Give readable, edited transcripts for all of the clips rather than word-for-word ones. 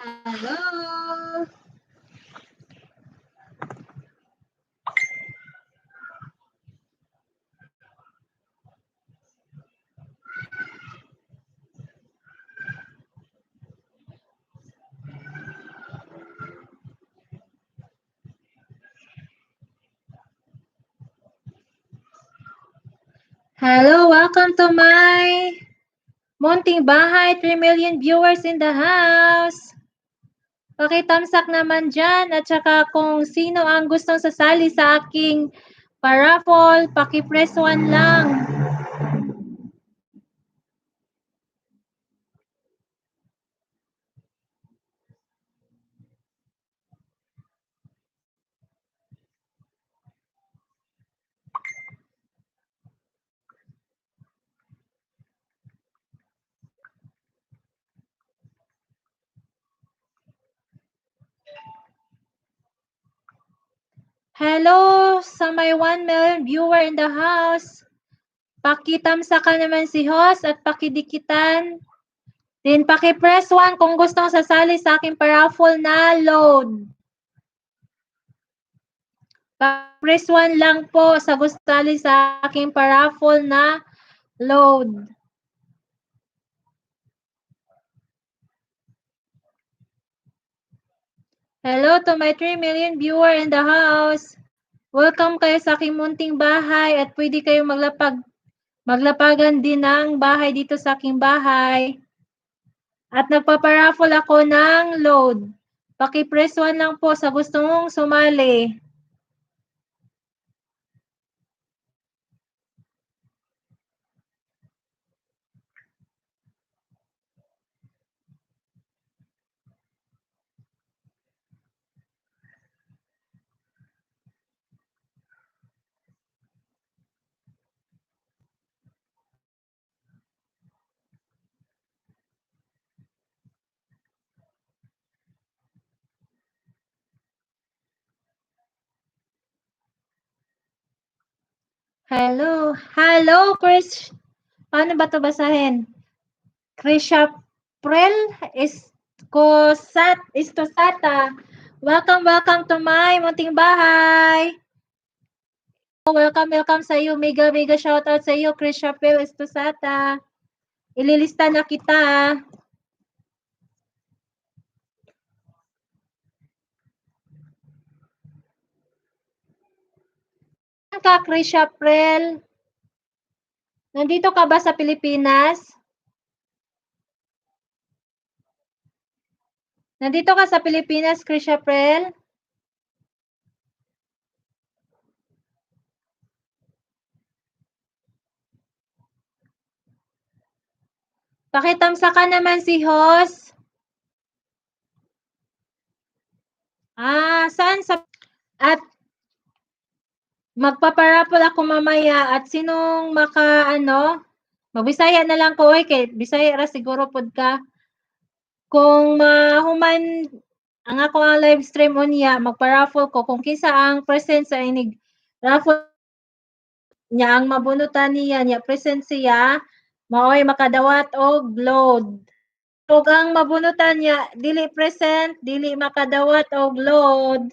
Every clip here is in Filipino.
Hello. Hello, welcome to my munting bahay. 3 million viewers in the house. Pakitamsak naman dyan at saka kung sino ang gustong sasali sa aking paraffle, paki-press 1 lang. Hello sa may 1 million viewer in the house. Pakitamsakan naman si host at pakidikitan. Then paki-press 1 kung gustong sasali sa aking paraffle na load. Press 1 lang po sa gustali sa aking paraffle na load. Hello to my 3 million viewer in the house. Welcome kayo sa aking munting bahay at pwede kayong maglapagan din ng bahay dito sa aking bahay. At nagpaparaffle ako ng load. Paki-press 1 lang po sa gustong sumali. Hello. Hello, Chris. Paano ba ito basahin? Krishaprel Istosata. Welcome to my munting bahay. Welcome sa iyo. Mega shoutout sa iyo, Krishaprel Istosata. Ililista na kita. Ka, Krishaprel? Nandito ka ba sa Pilipinas? Nandito ka sa Pilipinas, Krishaprel? Pakitamsakan naman si host. Saan sa... At magpaparapol ako mamaya at sinong magbisaya na lang ko kay bisaya ra siguro pod ka. Kung mahuman ang ako ang live stream unya, magpa-raffle ko kung kinsa ang present sa inig raffle niya ang mabunutan niya present siya, maoy makadawat og load. Ug ang mabunutan niya dili present, dili makadawat og load.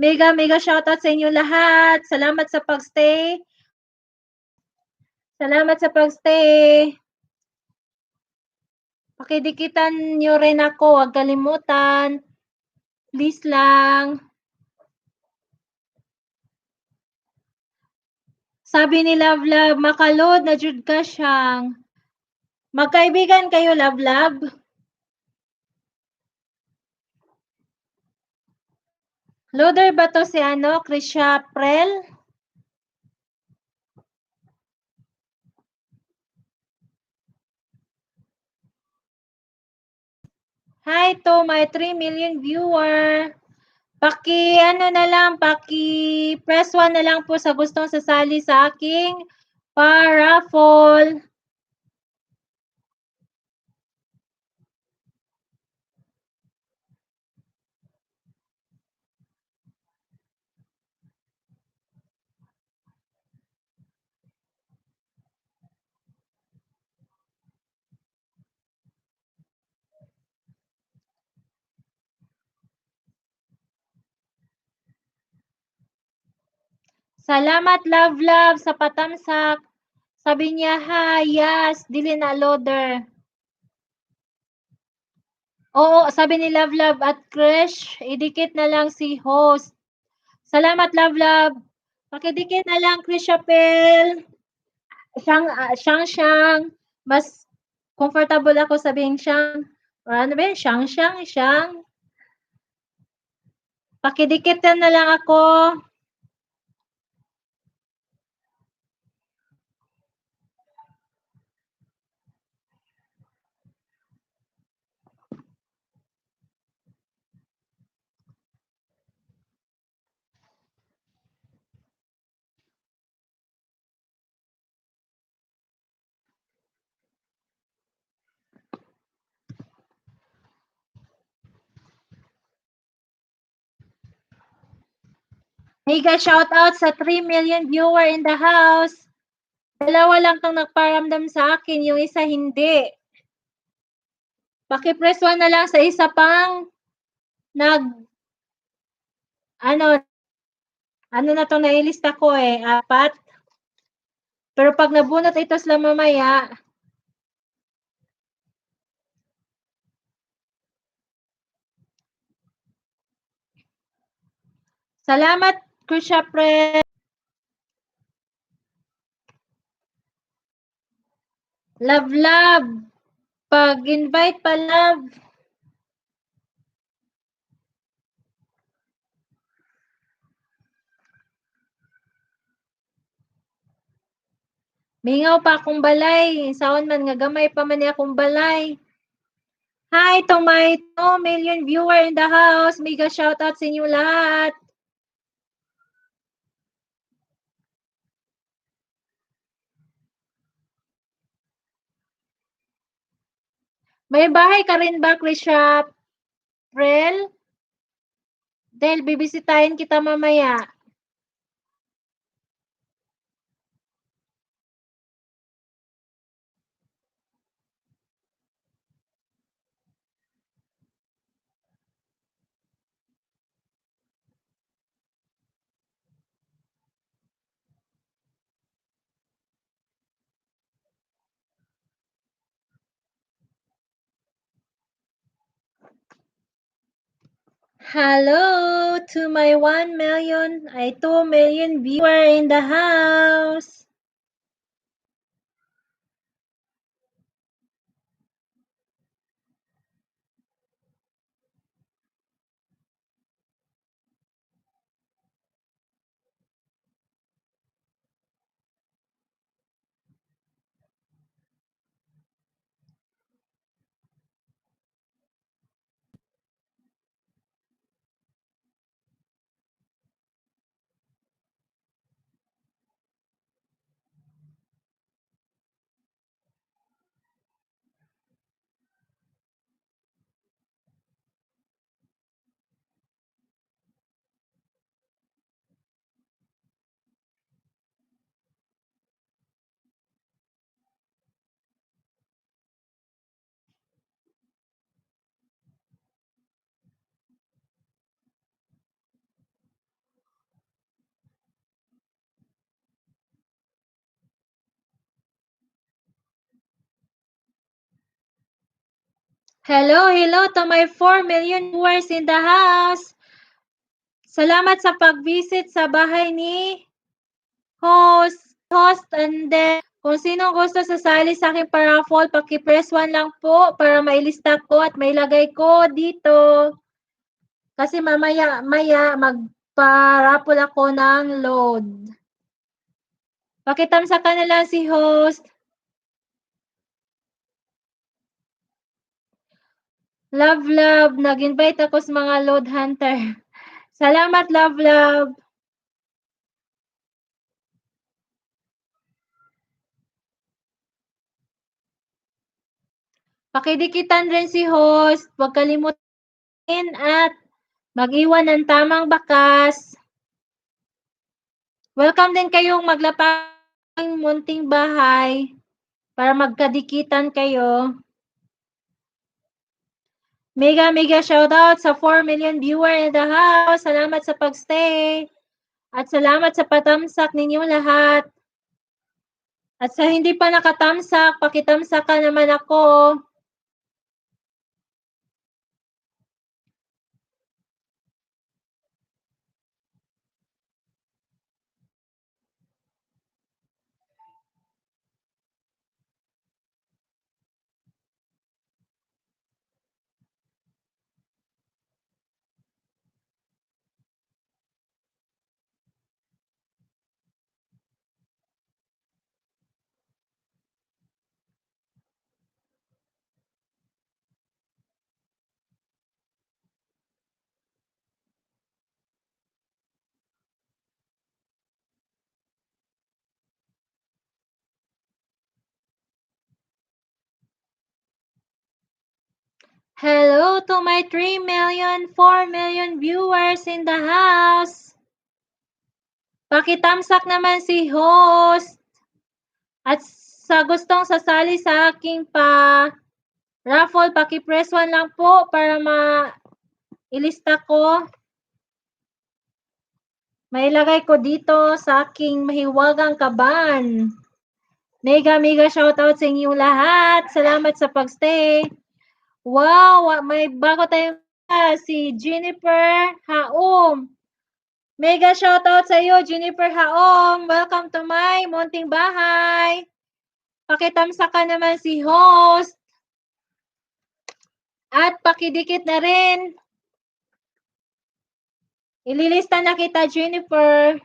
Mega shoutout sa inyo lahat. Salamat sa pagstay. Salamat sa pagstay. Pakidikitan nyo rin ako. Huwag kalimutan. Please lang. Sabi ni Love, makaload na jud ka siyang. Magkaibigan kayo, Love. Loader ba to si Krisha Prel? Hi to my 3 million viewer. Paki-press 1 na lang po sa gustong sasali sa aking paraffle. Salamat love sa patamsak. Sabi niya, "Hi, yes, dili na loader." Oo, sabi ni love at Krish, idikit na lang si host. Salamat love. Pakidikit na lang Krish Chapel. Siyang. Mas comfortable ako sabihin siyang. Or ano ba yun? Siyang. Pakidikit na lang ako. Mega shoutout sa 3 million viewer in the house. Dalawa lang kang nagparamdam sa akin, yung isa hindi. Paki-press 1 na lang sa isa pang ano na 'to nailista ko 4. Pero pag nabunot ito sila mamaya, salamat Krisha Pre. Love. Pag-invite pa love. Mingaw pa akong balay. Saon man nga gamay pa man ni akong balay. Hi to my 2 million viewer in the house. Mega shoutout sa inyo lahat. May bahay ka rin ba, Krisha Prel? Dahil bibisitahin kita mamaya. Hello to my 2 million viewer in the house. Hello to my 4 million viewers in the house. Salamat sa pag-visit sa bahay ni host and then kung sino gusto sasali sa aking paraffol, paki-press 1 lang po para mailista ko at mailagay ko dito. Kasi maya magpa-raffle ako ng load. Pakitamsa ka na lang si host. Love, nag-invite ako sa mga load hunter. Salamat, love. Pakidikitan rin si host. Huwag kalimutin at mag-iwan ng tamang bakas. Welcome din kayong maglapag ng munting bahay para magkadikitan kayo. Mega shoutout sa 4 million viewer in the house. Salamat sa pagstay. At salamat sa patamsak ninyong lahat. At sa hindi pa nakatamsak, pakitamsak ka naman ako. Hello to my 3 million, 4 million viewers in the house. Pakitamsak naman si host. At sa gustong sasali sa aking raffle, paki-press 1 lang po para ilista ko. Mailagay ko dito sa aking mahiwagang kaban. Mega shoutout sa inyong lahat. Salamat sa pagstay. Wow, may bago tayong si Jennifer Haom. Mega shoutout sa iyo, Jennifer Haom. Welcome to my munting bahay. Pakitamsa ka naman si host. At pakidikit na rin. Ililista na kita, Jennifer.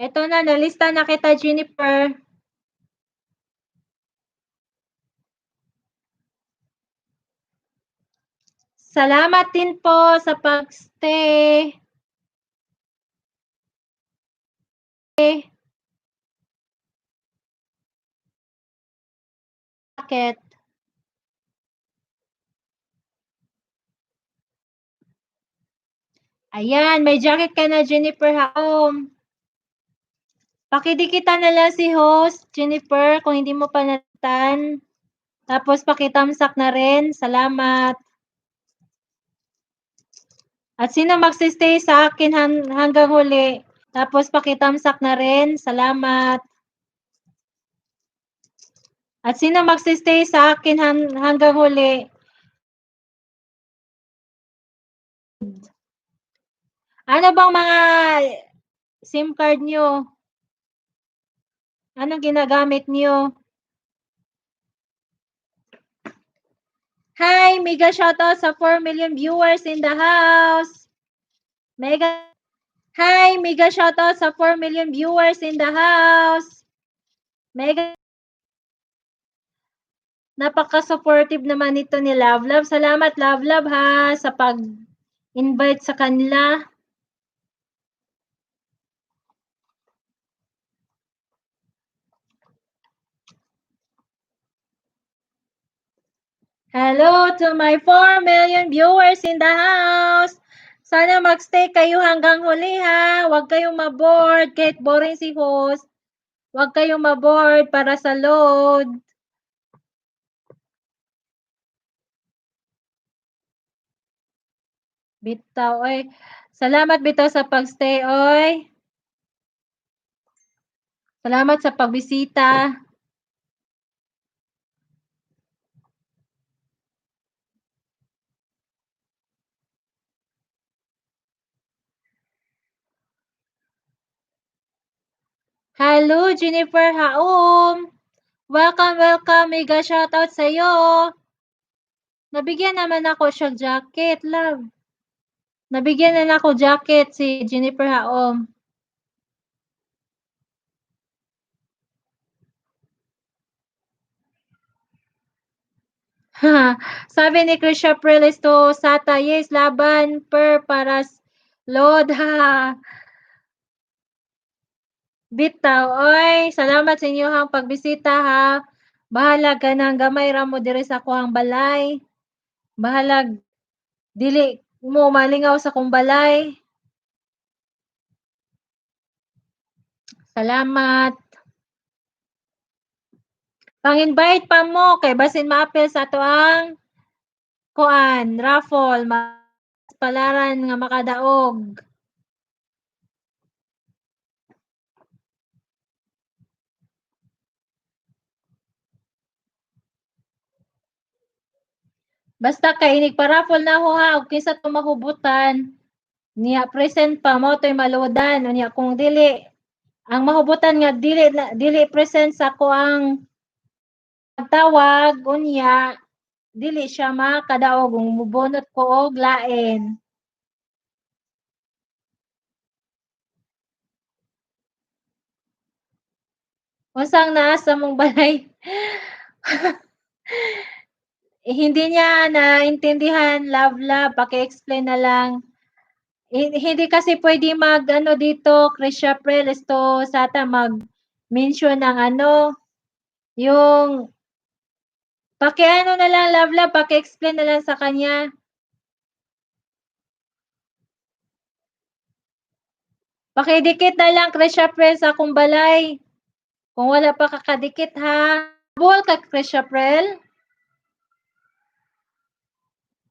Ito na, nalista na kita, Jennifer. Salamat din po sa pagstay. Bakit? Ayan, may jacket ka na, Jennifer Haom. Pakidikitan na lang si host, Jennifer, kung hindi mo pa natan. Tapos pakitamsak na rin. Salamat. At sino magsistay sa akin hanggang huli? Tapos pakitamsak na rin. Salamat. At sino magsistay sa akin hanggang huli? Ano bang mga SIM card nyo? Anong ginagamit nyo? Hi, mega shoutout sa 4 million viewers in the house. Hi, mega shoutout sa 4 million viewers in the house. Napaka-supportive naman ito ni Love Love. Salamat Love Love ha sa pag-invite sa kanila. Hello to my 4 million viewers in the house. Sana magstay kayo hanggang huli ha. Huwag kayong maboard kahit boring si host. Huwag kayong maboard para sa load. Bitaw, oy. Salamat bitaw sa pagstay, oy. Salamat sa pagbisita. Hello, Jennifer Haom. Welcome, welcome. Mega shoutout sa iyo. Nabigyan naman ako siya jacket, love. Nabigyan na ako jacket si Jennifer Haom. Sabi ni Krisha Prelis to Sata, yes, laban per paras load ha. Bitaw, oy, salamat sa inyong pagbisita ha. Bahala ka nang gamay ra mo diri sa kuhang balay. Bahalag dili mo malingaw sa kong balay. Salamat. Pang-invite pa mo kay basin ma-apil sa ato ang kuan, raffle, palaran nga makadaog. Basta kay inig pa-raffle na ho ha, og kinsa to mahubutan, niya present pa mo to'y maludan, unya kung dili, ang mahubutan nga dili present sa kuang tawag, unya, dili siya makadaog, mubunot ko og lain. Unsang naa sa mong balay? Hindi niya naintindihan, love, paki-explain na lang. Hindi kasi pwede mag-ano dito, Krisha April, sata mag-mention ng ano, yung paki-ano na lang, love, paki-explain na lang sa kanya. Pakidikit na lang, Krisha April, sa akong balay. Kung wala pa kakadikit ha. Buhol ka, Krisha April?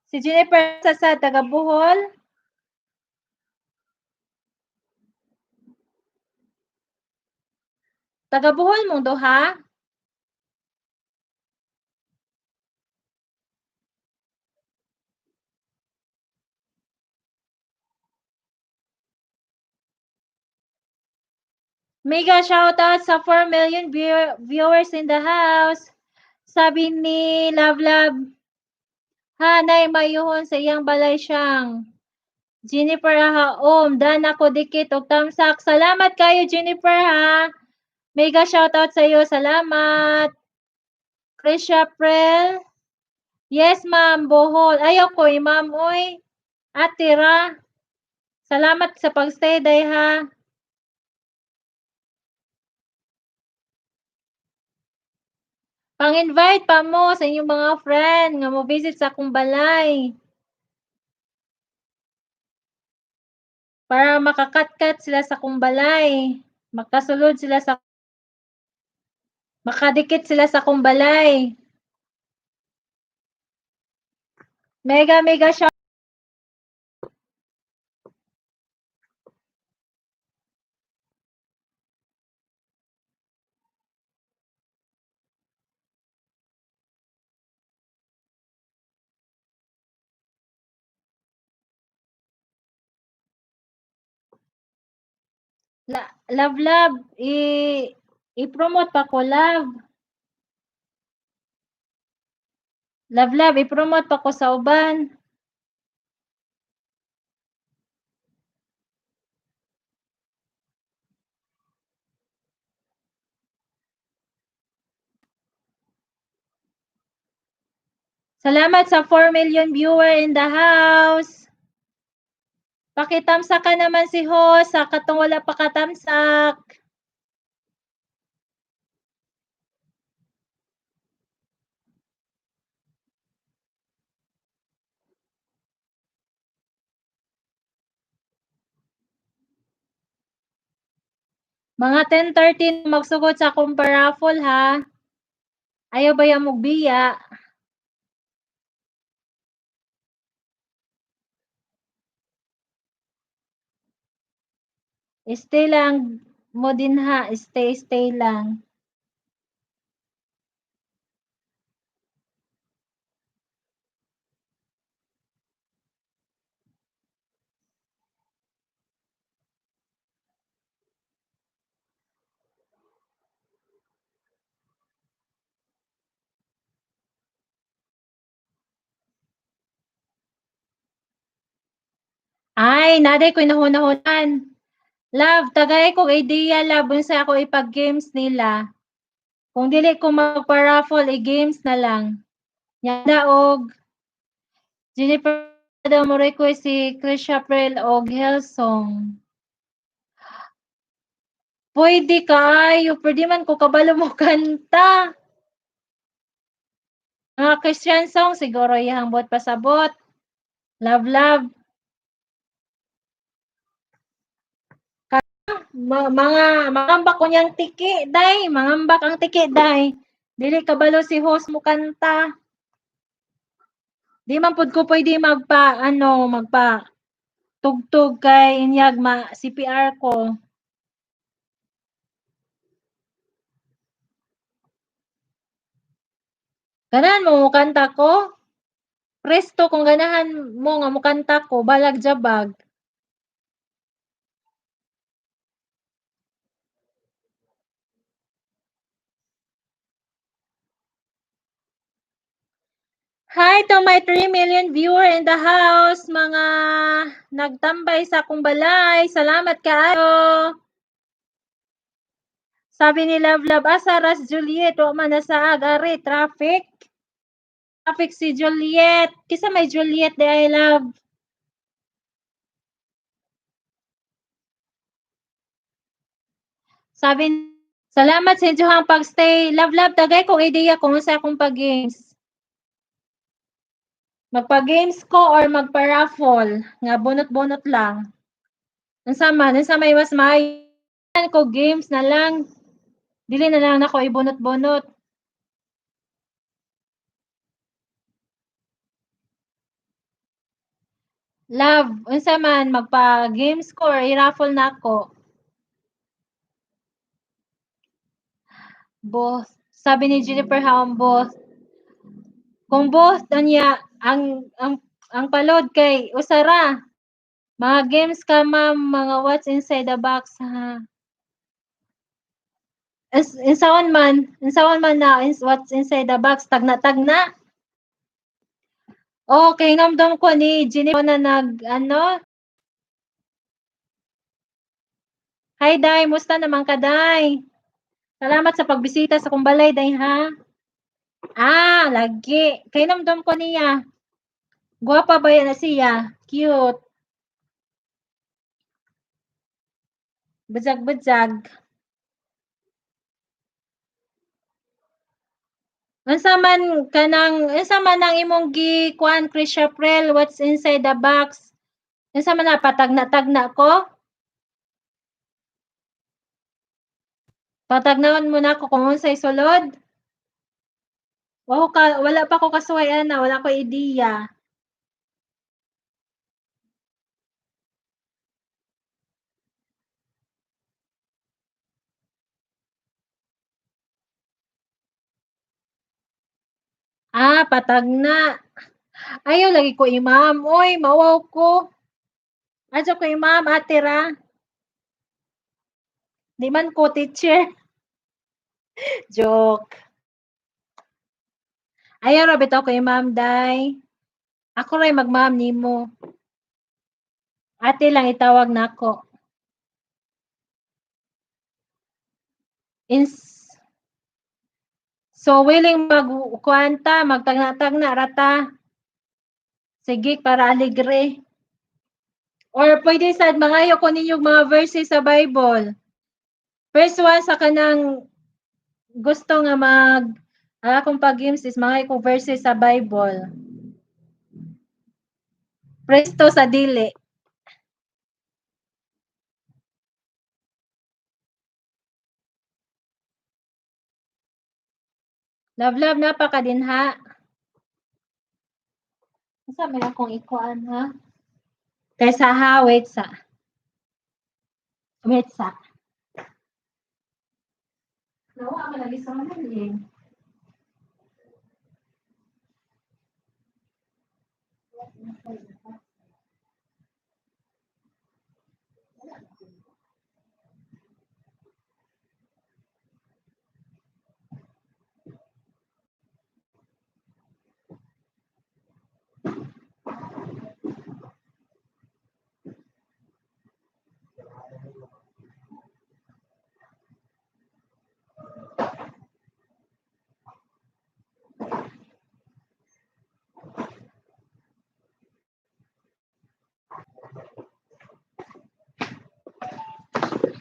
Si Jennifer sa taga Buhol? Taga Buhol mong duha? Mega shoutout sa 4 million viewers in the house. Sabi ni Love, hanay mayuhon sa iyang balay siyang. Jennifer Haom, dan ako dikit og tamsak. Salamat kayo Jennifer ha. Mega shoutout sa iyo. Salamat. Krisha April. Yes ma'am, Bohol. Ayaw ko ma'am oy. Atira. Salamat sa pagstay day ha. Pang-invite pa mo sa inyong mga friend nga mo visit sa akong balay. Para makakatkat sila sa akong balay. Makasulod sila sa makadikit sila sa akong balay. Mega shout. Love, i-promote pa ko, love. Love, i-promote pa ko sa uban. Salamat sa 4 million viewer in the house. Pakitamsak ka naman si host sa katong wala pa katamsak. Mga 10:30 magsugod sa akong raffle ha. Ayaw ba yung mugbiya? Stay lang mo din ha. Stay lang. Ay, naday ko nahuna-hunan. Love, tagay ko idea, love, sa ako ipag-games nila. Kung dili ko magpa-raffle, i-games na lang. Yada og Jennifer daw mo request si Krisha April og Hillsong. Pwede kaayo, pwede man ko kabalo mo kanta. Mga Christian song, siguro iyang bot pasabot. Love. Mga mangambak ko niyang tiki, day. Mangambak ang tiki, day. Dili kabalo si host mo kanta. Di man pud ko pwede magpa tugtog kay inyag CPR ko. Ganahan mo mukanta ko? Presto kung ganahan mo nga mukanta ko, balag jabag. Hi to my 3 million viewer in the house, mga nagtambay sa akong balay. Salamat kaayo. Sabi ni Love asa ras Juliet, wa man na sa agari, traffic. Traffic si Juliet. Kisa may Juliet di I love. Sabi, salamat sa inyong pagstay. Love, tagay kong ideya kung sa akong pag-games. Magpa-games ko or magpa-raffle. Nga bunot-bunot lang. Unsa may mas maayon ko games na lang. Dili na lang ako ibunot-bunot. Love, unsa man magpa-games ko or i-raffle na ako. Both. Sabi ni Jennifer Haum, both. Kung both anya ang palod kay usara. Mga games ka ma'am, mga what's inside the box ha. Insaon man na what's inside the box, tagna. Okay, namdam ko ni Jennifer na Hi Day, musta naman ka Day? Salamat sa pagbisita sa kumbalay Day ha. Lagi. Kay namdam ko niya. Guwapa ba yan na siya? Cute. Bajag. Unsa man ang imong kuan Chris April, what's inside the box? Unsa man na patagna ko? Patagnaon mo na ako kung unsay sulod. Wala pa ko kasuwayan na, wala ko ideya. Patagna. Ayaw lagi ko imam. Oy, mawaw ko. Adyo ko imam, ate ra. Di man ko teacher. Joke. Ayaw ra bitaw ko imam, Day. Ako ray magmam nimo. Ate lang itawag nako. So willing magkuanta, magtagna rata. Sige para alegre. Or pwede sad mangayo ko ninyong mga verses sa Bible. First one sa kanang gusto nga akong pag-games is mangayo ko verses sa Bible. Presto sa dili. Love na pa ka din ha. Asa may akong ikuan ha? Kaysa ha, wait sa. Nawa ka lagi sa manin.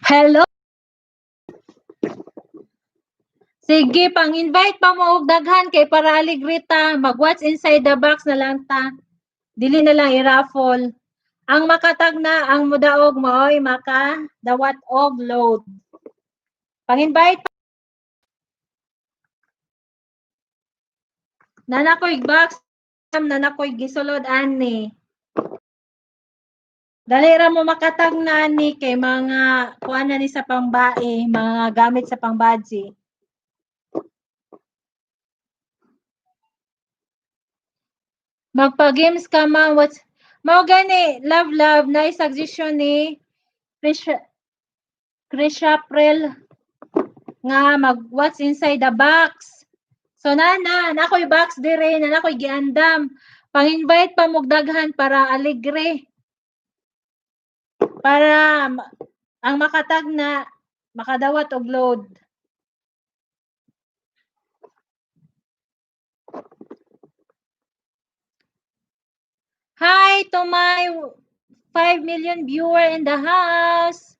Hello? Sige, pang-invite pa mo og daghan kay para aligrita. Mag-what's inside the box na lang ta. Dili na lang i-raffle. Ang makatagna, ang mudaog maoy dawat og load. Pang-invite Nanakoy box, nanakoy gisulod ani. Dali ra mo makatag na ani kay mga kuan na ni sa pangbae, mga gamit sa pangbaji. Magpa-games ka man, what's mao gani, love na suggestion ni Chris April nga what's inside the box. So nakoy box dire, nakoy giandam. Pang-invite pa mo daghan para alegre. Para ang makatag na makadawat og load. Hi to my 5 million viewer in the house.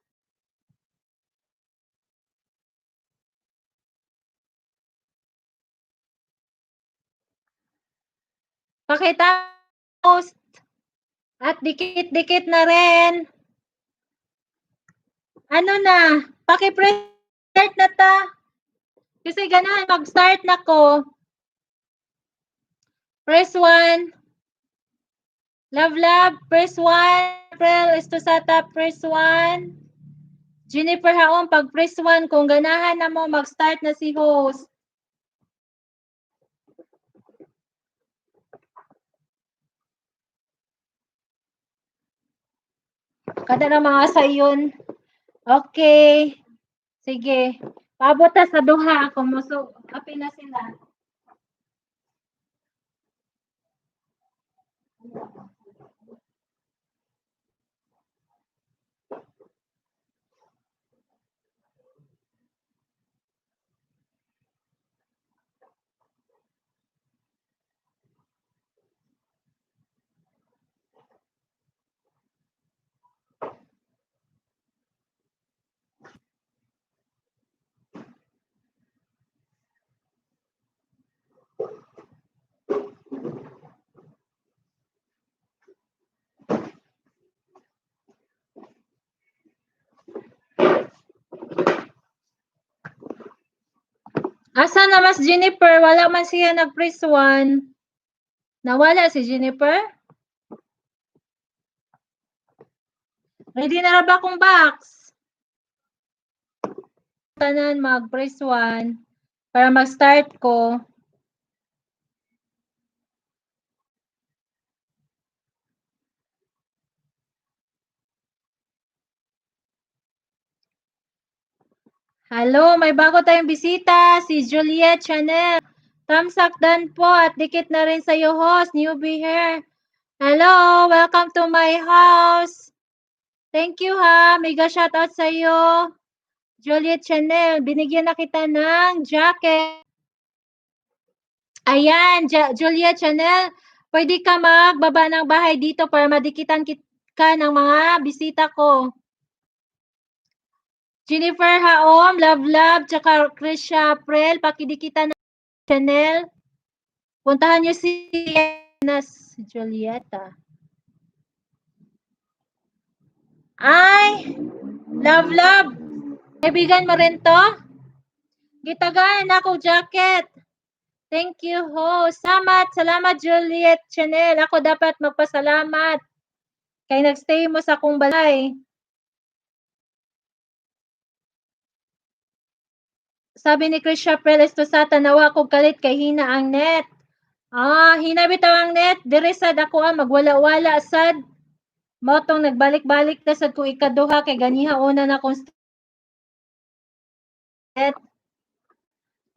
Paki-post at dikit-dikit na rin. Ano na, paki-press start na ta. Kasi ganahan mag-start na ko. Press 1. Love, press 1. April Estosata, press 1. Jennifer Haon, pag press 1, kung ganahan na mo, mag-start na si host. Kada na mga sayon. Okay. Sige. Paabot ta sa duha. Kung muso, kapi na sila. Asa na mas Jennifer? Wala man siya nag-press 1. Nawala si Jennifer? Ready na ra ba akong box? Tanan mag-press 1 para mag-start ko. Hello, may bago tayong bisita, si Juliet Chanel. Thumbs up dan po at dikit na rin sa iyo host, newbie here. Hello, welcome to my house. Thank you ha, mega shoutout sa iyo. Juliet Chanel, binigyan na kita ng jacket. Ayan, Juliet Chanel, pwede ka magbaba ng bahay dito para madikitan ka ng mga bisita ko. Jennifer Haom, love, tsaka Chris April, pakidikitan ng Chanel. Puntahan niyo si Julieta. Ay, love. Kaibigan mo rin to? Gitagaan ako jacket. Thank you, host. Salamat Juliet Chanel. Ako dapat magpasalamat. Kay nagstay mo sa akong balay. Sabi ni Chris April Estosata, nawa ko kalit kay hina ang net. Hina bitaw ang net. Dire sad ako magwala-wala sad. Motong nagbalik-balik na sad kung ikaduha kay ganiha una na kong net.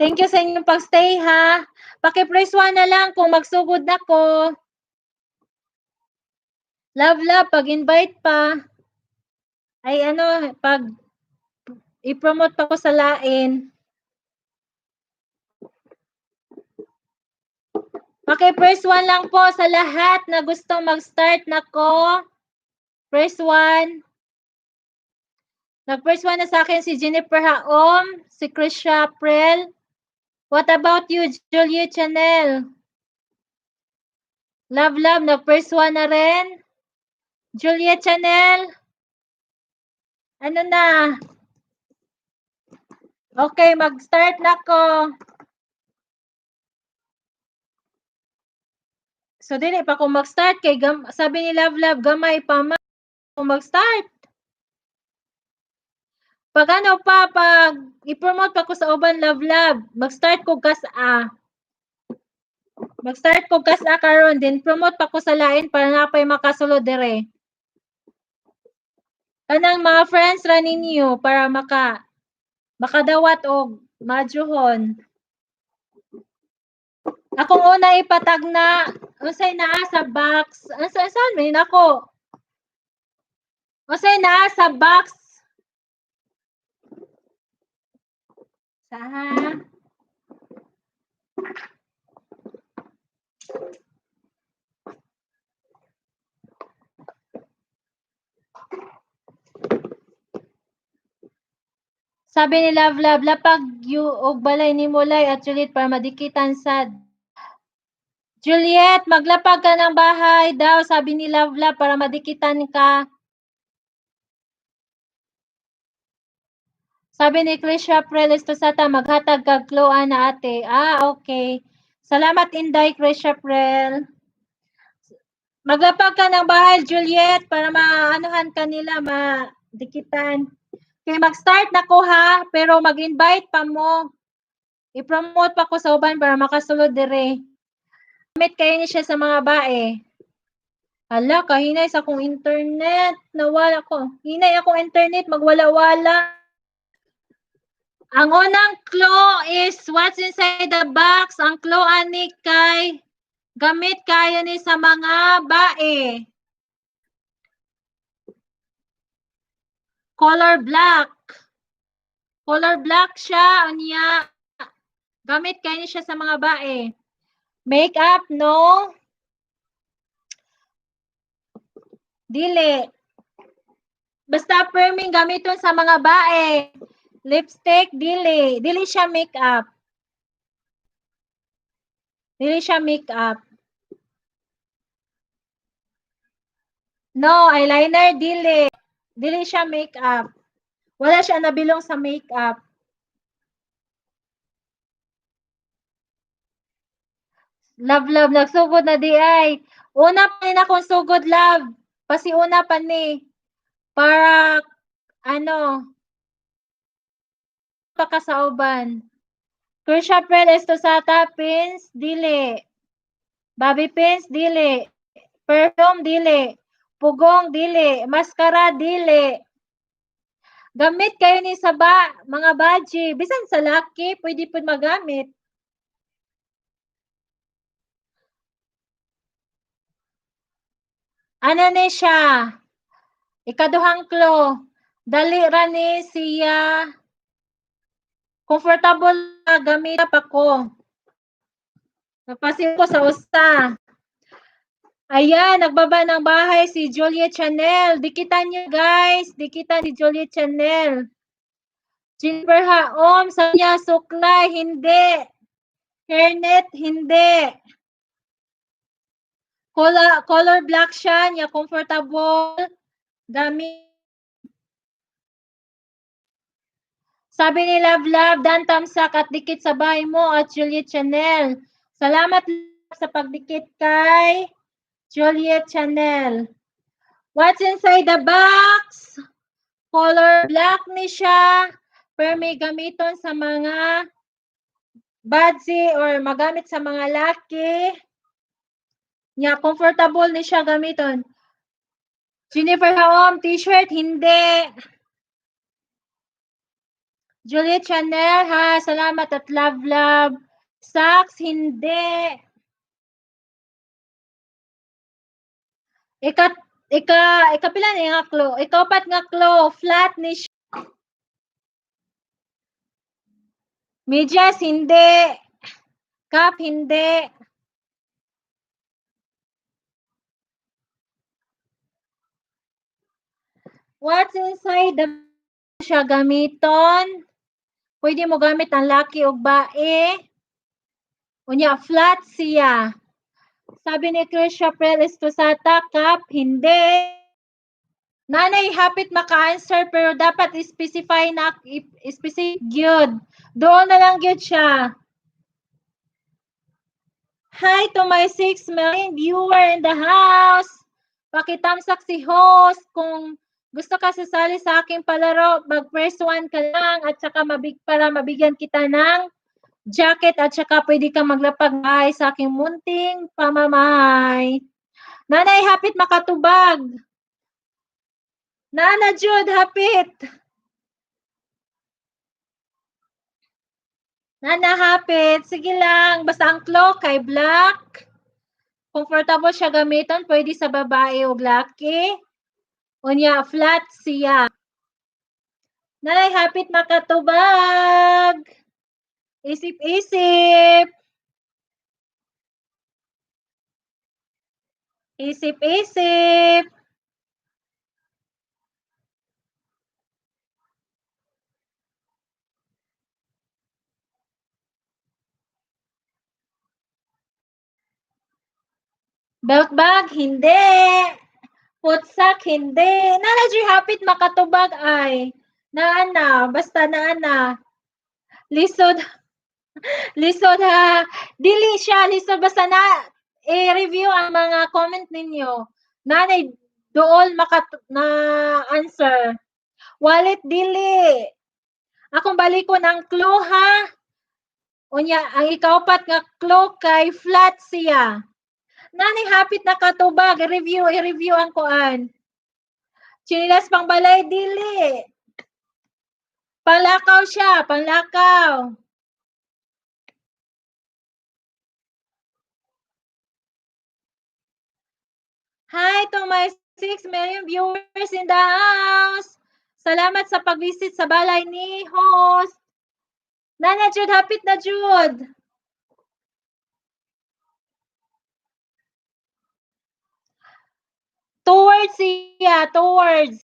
Thank you sa inyong pagstay ha. Paki-press 1 na lang kung magsugod na ko. Love, pag-invite pa. Ay pag i-promote pa ko sa lain. Paki-press 1 lang po sa lahat na gustong mag-start na ko. Press 1. Nag-press 1 na sa akin si Jennifer Haom, si Chris April. What about you, Juliet Chanel? Love, nag-press 1 na rin. Juliet Chanel. Ano na? Okay, mag-start na ko. So dili pa ko mag-start kay sabi ni Love gamay pa man ko mag-start. Pag ano pa, pag i-promote pa ko sa uban Love, mag-start ko kas-a karon din promote pa ko sa lain para napay makasulod dire. Kanang mga friends ra ninyo para makadawat og maadyohon. Akong una ipatag na unsay naa sa box. Saan man ako? Unsay naa sa box? Saha? Sabi ni Love, lapag yu og balay ni Mulay at Juliet para madikitan sad. Juliet, maglapag ka ng bahay daw, sabi ni Love para madikitan ka. Sabi ni Krisha Prel Estosata, maghatag kag kloan na ate. Okay. Salamat Inday, Krisha Prel. Maglapag ka ng bahay, Juliet, para maanuhan ka nila, madikitan. Kaya mag-start na ko ha, pero mag-invite pa mo. I-promote pa ko sa uban para makasulod dire. Gamit kayo ni siya sa mga bae. Hala, kahinay sa akong internet. Nawala ko. Hinay akong internet, magwala-wala. Ang unang clue is what's inside the box. Ang clue ani kay gamit kayo ni sa mga bae. Color black. Color black siya. Unya, gamit kayo ni siya sa mga bae. Makeup, no? Dili. Basta perming gamiton sa mga bae. Lipstick, dili. Dili siya makeup. Dili siya makeup. No, eyeliner, dili. Dili siya makeup. Wala siya nabilong sa makeup. Love, nagsugod na di ay. Una pa rin akong sugod, Love. Pasiuna pa ni. Para, pakasauban. Krisha Prel Estosata, pins, dili. Bobby pins, dili. Perfume, dili. Pugong, dili. Mascara, dili. Gamit kayo ni sa mga baji. Bisan sa laki, pwede po magamit. Ano ni siya? Ikaduhang clue. Dali ra ni siya. Comfortable na gamit pa ko. Napasin ko sa usta. Ayan, nagbaba ng bahay si Juliet Chanel. Dikitan niyo guys. Dikitan si Juliet Chanel. Jennifer Haom, sa niya suklay, hindi. Hairnet, hindi. Color black siya, niya comfortable. Gamit. Sabi ni Love, dan tamsak at dikit sa bahay mo at Juliet Chanel. Salamat sa pagdikit kay Juliet Chanel. What's inside the box? Color black ni siya. Pero may gamiton sa mga badzi or magamit sa mga laki. Nya comfortable ni siya gamiton. Jennifer Haom, t-shirt, hindi. Juliet Chanel, ha, salamat at Love. Socks, hindi. Ikapila ni nga clue. Ikapat nga clue, flat ni siya. Medyas, hindi. Cap, hindi. What's inside the siya gamiton? Pwede mo gamit ang laki o bae. Unya, flat siya. Sabi ni Krisha Prel Estosata, cap, hindi. Nanay, hapit maka-answer pero dapat i-specify na, i-specific yun. Doon na lang yun siya. Hi to my 6 million viewer in the house. Pakitamsak si host. Kung gusto ka sasali sa aking palaro, mag-press 1 ka lang at saka para mabigyan kita ng jacket at saka pwede kang maglapag ay sa aking munting pamamahay. Nanay, hapit makatubag. Nana Jude, hapit. Nana, hapit. Sige lang. Basta ang clock kay black. Comfortable siya gamiton. Pwede sa babae o laki. Unya, flat siya. Nanay, hapit makatubag. Isip-isip. Isip-isip. Belt bag, hindi. Putsak, hindi. Nanay, hapit makatubag ay. Naana, basta naana. Lisod. Lisod ha. Dili siya, lisod basta na i-review ang mga comment ninyo. Nanay, dool na answer. Wallet dili. Akong balikon ang clue ha. Unya, ang ikaupat nga clue kay flat siya. Nanay, hapit nakatubag. I-review ang kuan. Chinilas pang balay, dili. Panglakaw siya, panglakaw. Hi to my 6 million viewers in the house. Salamat sa pag-visit sa balay ni host. Nana Jude, hapit na Jude. Towards siya, towards.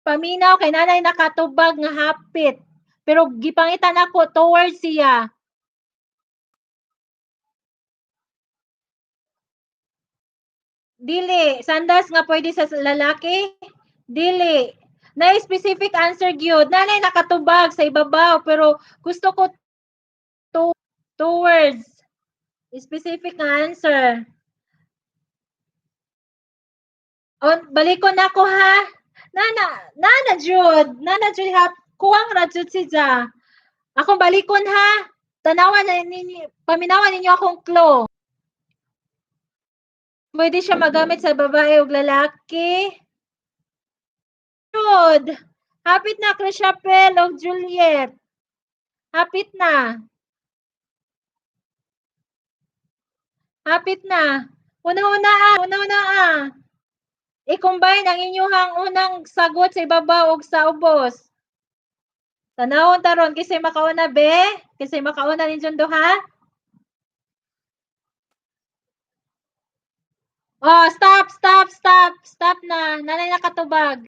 Paminaw kay nanay nakatubag nga hapit. Pero gipangitan ako towards siya. Dili, sandas nga pwede sa lalaki? Dili. Na specific answer gyud. Nanay nakatubag sa ibabaw pero gusto ko towards. Specific answer. On, balikon ako ha. Nana Jude ha. Kuwang ra Jude siya. Akong balikon ha. Tanawan na ninyo, paminawan ninyo akong clue. Pwede siya magamit sa babae o lalaki. Jude, hapit na Chrisapel o Juliet. Hapit na. Hapit na. Una-una. I-combine ang inyong unang sagot sa ibabaw o sa ubos. Tanawon taron, kisay makauna be? Kisay makauna ninyo duha? Oh, stop. Stop na. Nanay nakatubag.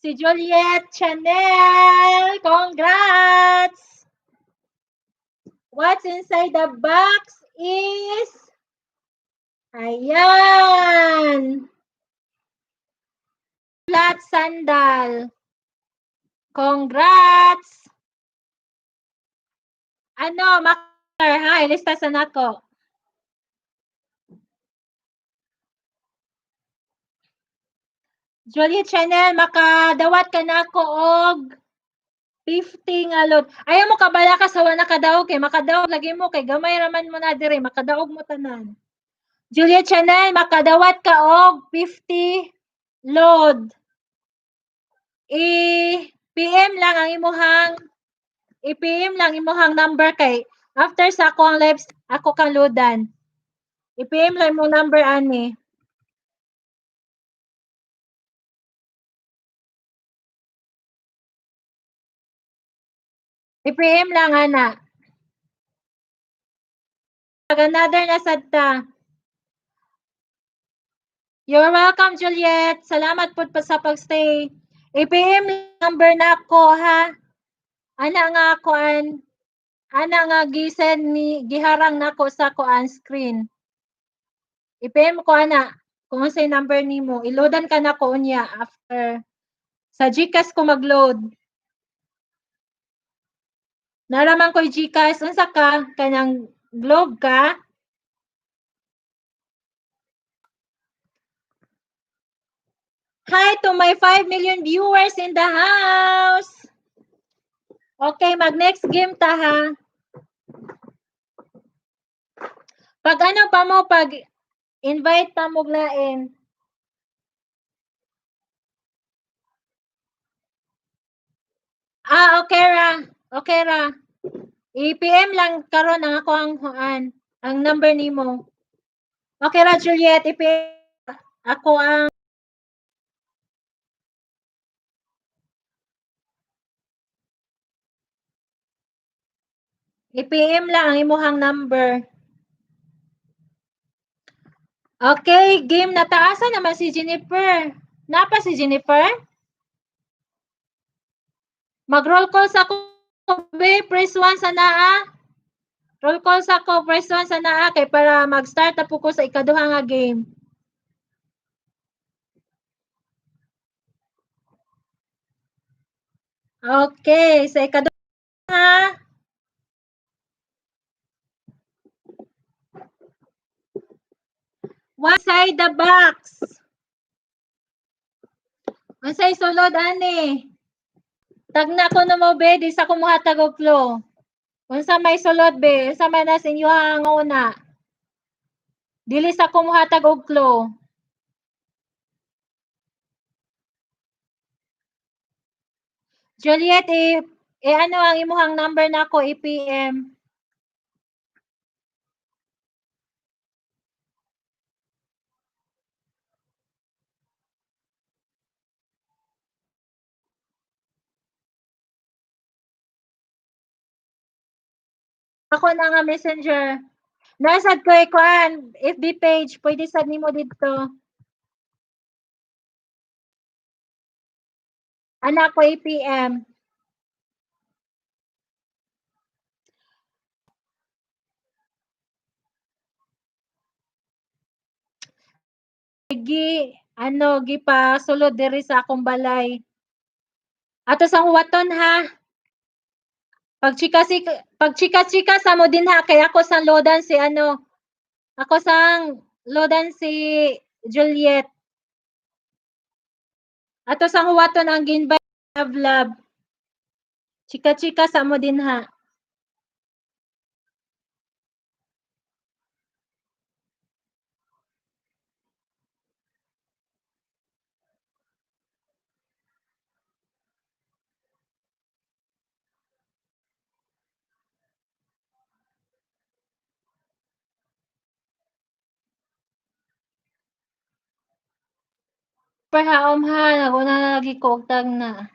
Si Juliet Chanel. Congrats! What's inside the box is... Ayan! Flat sandal. Congrats! Ano, Makar, ha? Ilistasan ako. Juliet Chanel, makadawat ka na ako og 50 nga load. Ayaw mo kabala ka sa wala nakadaog kay makadaog lagi mo kay gamay raman mo na dire makadaog mo tanan. Juliet Chanel, makadawat ka og 50 load. I-PM lang ang imuhang number kay after sa ako ang live ako kang loadan. I-PM lang mo number ani. I-PM lang ana. Another na sadta. You're welcome, Juliet. Salamat po sa pagstay. I-PM number na ako, ha? Ana nga giharang nako sa kuan screen. I-PM ko ana kung sa number nimo. Iloadan ka na ko unya after sa GCash ko mag-load. Naraman ko'y GCash, unsa ka, kanang Globe ka? Hi to my 5 million viewers in the house. Okay, mag-next game ta ha. Pag ano pa mo, pag invite pa mo lain. Okay ra. Okay ra. I-PM lang karon ang ako ang number nimo. Okay ra Juliet, i-PM ako ang i-PM lang ang imuhang number. Okay, game na taasa naman si Jennifer. Napa si Jennifer? Mag-roll call sa ko, be, press 1 sa naa. Roll call sa ko, press 1 sa naa kay para mag-start na po ko sa ikaduha nga game. Okay, sa ikaduha ha. One side the box. Unsay sulod ani? Tagna ko na mo be, di sa kumuhatag og flow. Unsa may sulod be? Unsa man na sa inyo ang una? Dili sa kumuhatag og clue. Juliet, ano ang imuhang number nako i-PM. Ako na nga messenger. Nasad ko kuan FB page, pwede sad nimo didto. Anak ko i-PM. Gipa sulod diri sa akong balay. Ato sa huwaton ha. Pagchika-chika sa mo din ha kay ako sa lodan si ano. Ako sang lodan si Juliet. Ato sa huwaton ang ginbay love. Chika-chika sa mo din ha. Perhaom ha, naguna na lagi ko og tagna.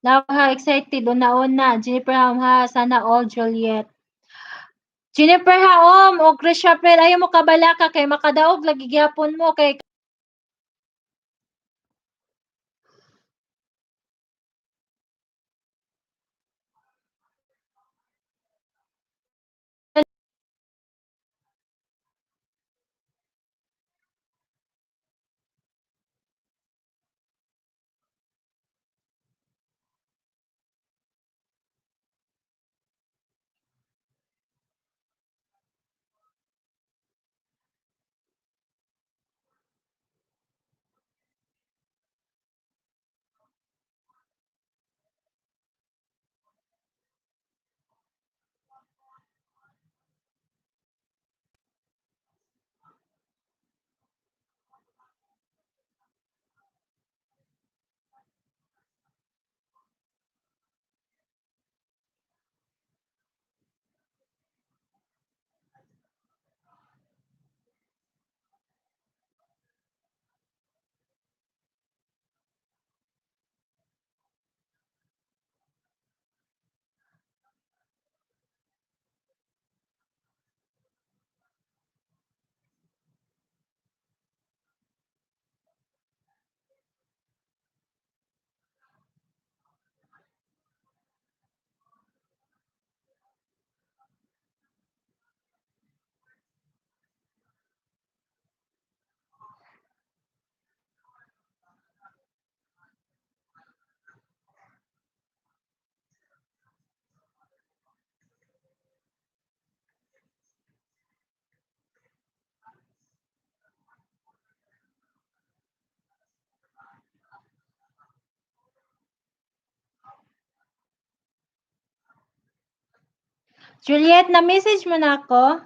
Love ha, excited una-una. Jennifer Haom ha, sana all Juliet. Jennifer Haom o Chris Chapel, ayaw mo kabala ka kay makadaog lagi gyapon mo kay Juliet, na-message mo na ako?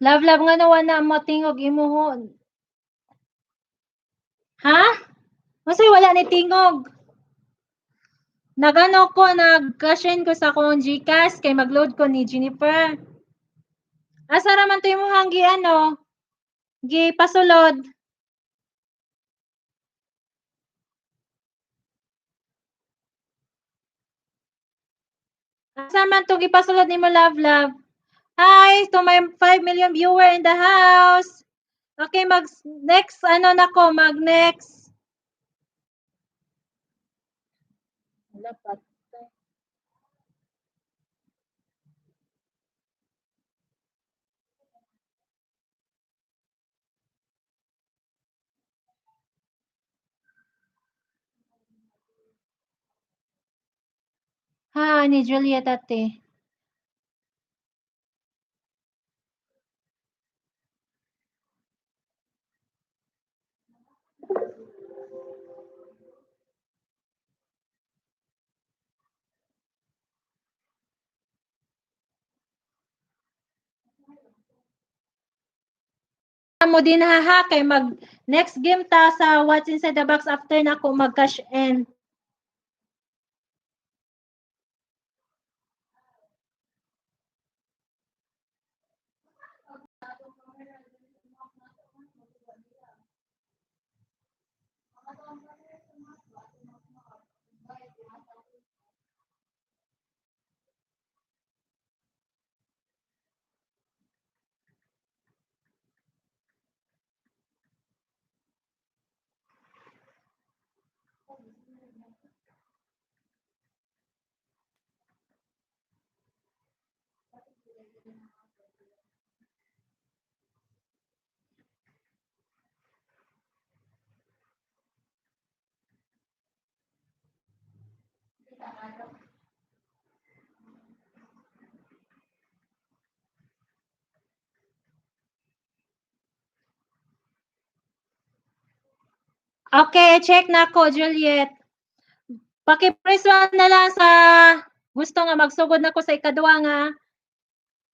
Love nga nawa na mo tingog imuhon. Ha? Masay wala ni tingog. Nagano ko, nag-cash in ko sa akong GCash kay mag-load ko ni Jennifer. Asa raman to imong gi ano? Gi pasulod. Asa man to gipasulod nimo love? Hi to my 5 million viewer in the house. Okay, next ano na ko, mag-next. Wala pa. Ha, ni Juliet ate. Mo din ha kay mag next game ta sa What's Inside the Box after na ko mag-cash in. Okay, check na ko, Juliet. Paki-press na lang sa gusto nga magsugod na ko sa ikaduha nga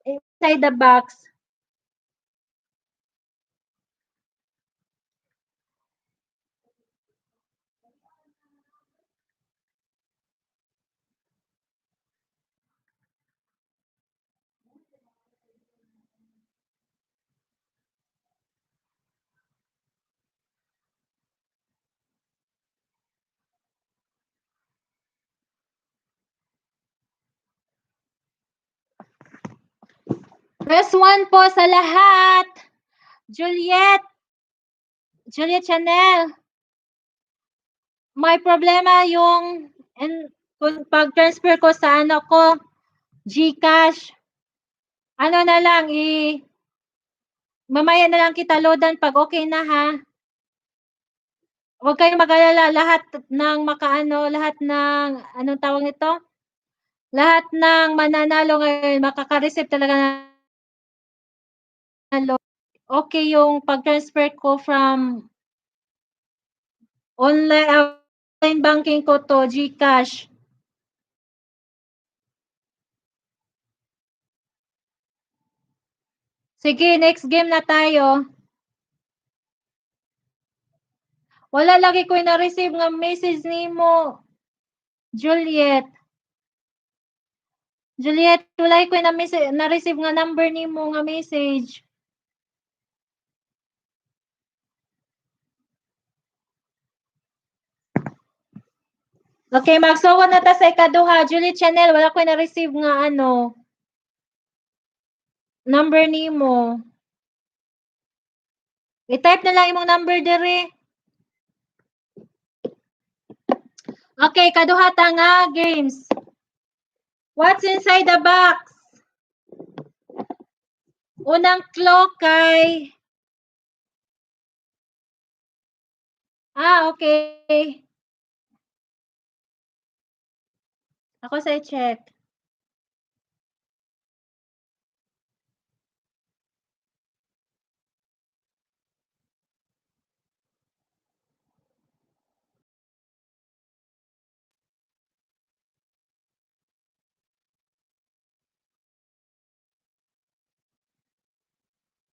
inside the box. Press 1 po sa lahat. Juliet Chanel. May problema yung pag-transfer ko sa ano ko, GCash. Ano na lang, mamaya na lang kita loadan pag okay na ha. Huwag kayong mag-alala, lahat ng lahat ng, anong tawag nito? Lahat ng mananalo ngayon, makaka-receive talaga ng load. Okay yung pag-transfer ko from online banking ko to GCash. Sige, next game na tayo. Wala lagi ko na-receive nga message nimo, Juliet. Juliet, walay ko na-receive nga number nimo nga message. Okay, magsuwat na ta sa ikaduha. Juliet Chanel, wala ko na-receive nga ano, number nimo. I-type na lang imong number dere. Okay, kaduha ta nga games. What's inside the box? Unang clue kay okay. Ako sa i-check.